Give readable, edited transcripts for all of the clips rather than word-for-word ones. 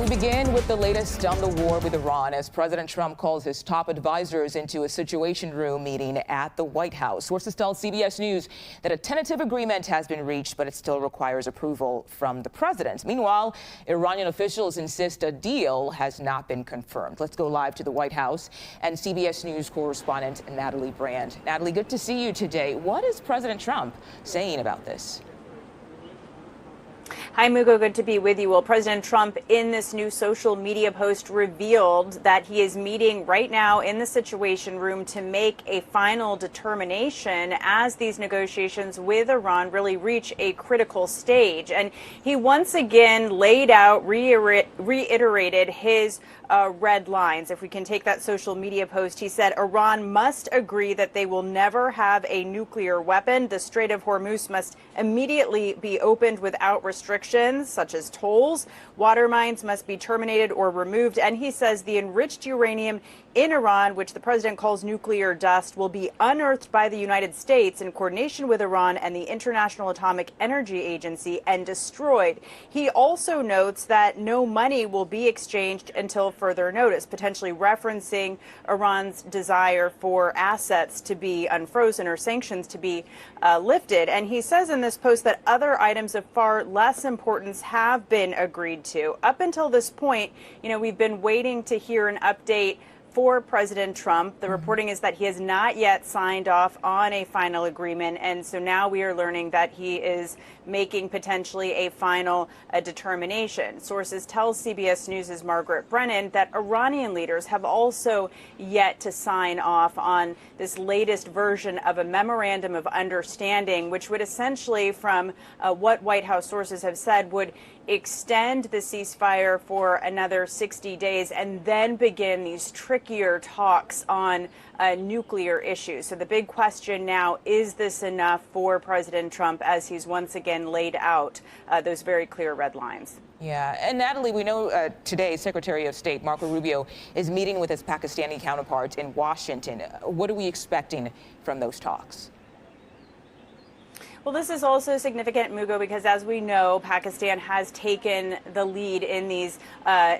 We begin with the latest on the war with Iran as President Trump calls his top advisors into a Situation Room meeting at the White House. Sources tell CBS News that a tentative agreement has been reached, but it still requires approval from the president. Meanwhile, Iranian officials insist a deal has not been confirmed. Let's go live to the White House and CBS News correspondent Natalie Brand. Natalie, good to see you today. What is President Trump saying about this? Hi, Mugo. Good to be with you. Well, President Trump in this new social media post revealed that he is meeting right now in the Situation Room to make a final determination as these negotiations with Iran really reach a critical stage. And he once again laid out, reiterated his red lines. If we can take that social media post, he said Iran must agree that they will never have a nuclear weapon. The Strait of Hormuz must immediately be opened without restrictions, such as tolls. Water mines must be terminated or removed. And he says the enriched uranium in Iran, which the president calls nuclear dust, will be unearthed by the United States in coordination with Iran and the International Atomic Energy Agency and destroyed. He also notes that no money will be exchanged until further notice, potentially referencing Iran's desire for assets to be unfrozen or sanctions to be lifted. And he says in this post that other items of far less importance have been agreed to. Up until this point, we've been waiting to hear an update for President Trump. The reporting is that he has not yet signed off on a final agreement, and so now we are learning that he is making potentially a final determination. Sources tell CBS News' Margaret Brennan that Iranian leaders have also yet to sign off on this latest version of a memorandum of understanding, which would essentially, from what White House sources have said, would extend the ceasefire for another 60 days and then begin these trickier talks on nuclear issues. So the big question now, is this enough for President Trump as he's once again laid out those very clear red lines? Yeah, and Natalie, we know today Secretary of State Marco Rubio is meeting with his Pakistani counterparts in Washington. What are we expecting from those talks? Well, this is also significant, Mugo, because as we know, Pakistan has taken the lead in these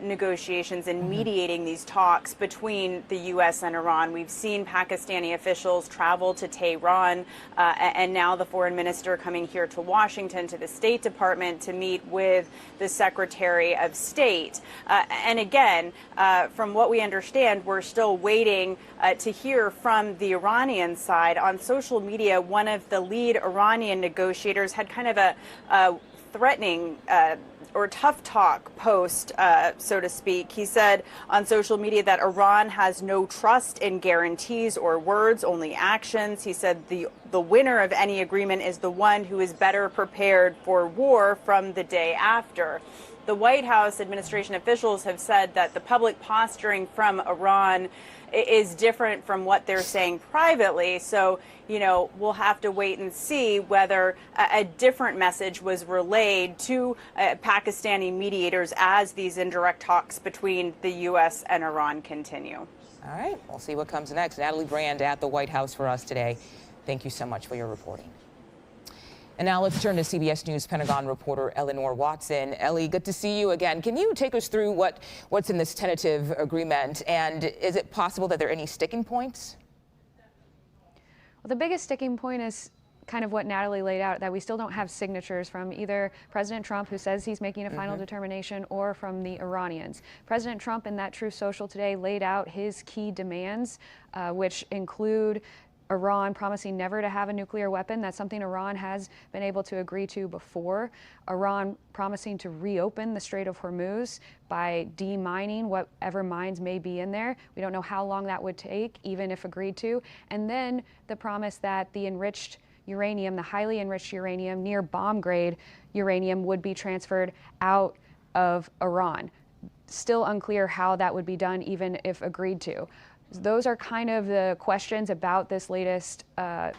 negotiations and mediating these talks between the U.S. and Iran. We've seen Pakistani officials travel to Tehran, and now the foreign minister coming here to Washington, to the State Department, to meet with the Secretary of State. And again, from what we understand, we're still waiting to hear from the Iranian side. On social media, one of the lead Iranian negotiators had kind of a threatening or tough talk post, so to speak. He said on social media that Iran has no trust in guarantees or words, only actions. He said the winner of any agreement is the one who is better prepared for war from the day after. The White House administration officials have said that the public posturing from Iran is different from what they're saying privately. So, we'll have to wait and see whether a different message was relayed to Pakistani mediators as these indirect talks between the U.S. and Iran continue. All right, we'll see what comes next. Natalie Brand at the White House for us today. Thank you so much for your reporting. And now let's turn to CBS News Pentagon reporter Eleanor Watson. Ellie, good to see you again. Can you take us through what's in this tentative agreement, and is it possible that there are any sticking points? Well, the biggest sticking point is kind of what Natalie laid out, that we still don't have signatures from either President Trump, who says he's making a final determination, or from the Iranians. President Trump in that Truth Social today laid out his key demands, which include Iran promising never to have a nuclear weapon. That's something Iran has been able to agree to before. Iran promising to reopen the Strait of Hormuz by demining whatever mines may be in there. We don't know how long that would take, even if agreed to. And then the promise that the enriched uranium, the highly enriched uranium, near bomb grade uranium, would be transferred out of Iran. Still unclear how that would be done, even if agreed to. Those are kind of the questions about this latest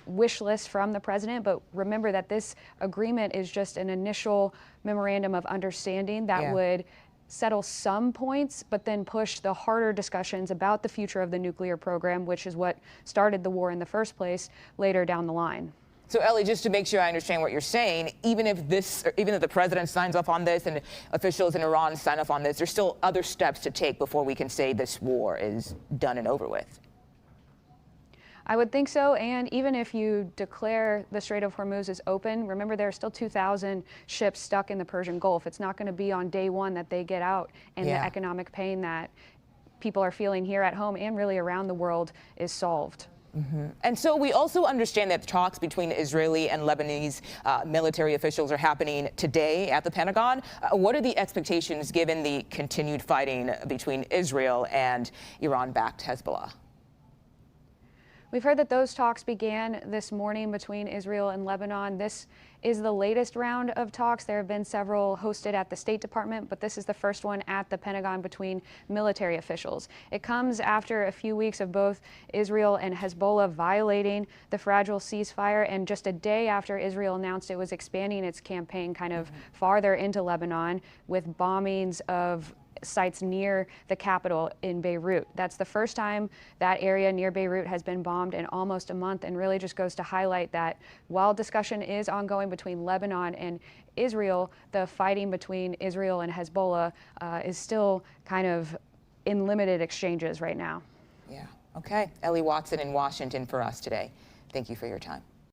wish list from the president. But remember that this agreement is just an initial memorandum of understanding that would settle some points, but then push the harder discussions about the future of the nuclear program, which is what started the war in the first place, later down the line. So, Ellie, just to make sure I understand what you're saying, even if the president signs off on this and officials in Iran sign off on this, there's still other steps to take before we can say this war is done and over with. I would think so, and even if you declare the Strait of Hormuz is open, remember there are still 2,000 ships stuck in the Persian Gulf. It's not going to be on day one that they get out, and the economic pain that people are feeling here at home and really around the world is solved. And so we also understand that talks between Israeli and Lebanese military officials are happening today at the Pentagon. What are the expectations given the continued fighting between Israel and Iran-backed Hezbollah? We've heard that those talks began this morning between Israel and Lebanon. This is the latest round of talks. There have been several hosted at the State Department, but this is the first one at the Pentagon between military officials. It comes after a few weeks of both Israel and Hezbollah violating the fragile ceasefire, and just a day after Israel announced it was expanding its campaign kind of farther into Lebanon with bombings of sites near the capital in Beirut. That's the first time that area near Beirut has been bombed in almost a month, and really just goes to highlight that while discussion is ongoing between Lebanon and Israel, the fighting between Israel and Hezbollah is still kind of in limited exchanges right now. Yeah. Okay. Ellie Watson in Washington for us today. Thank you for your time.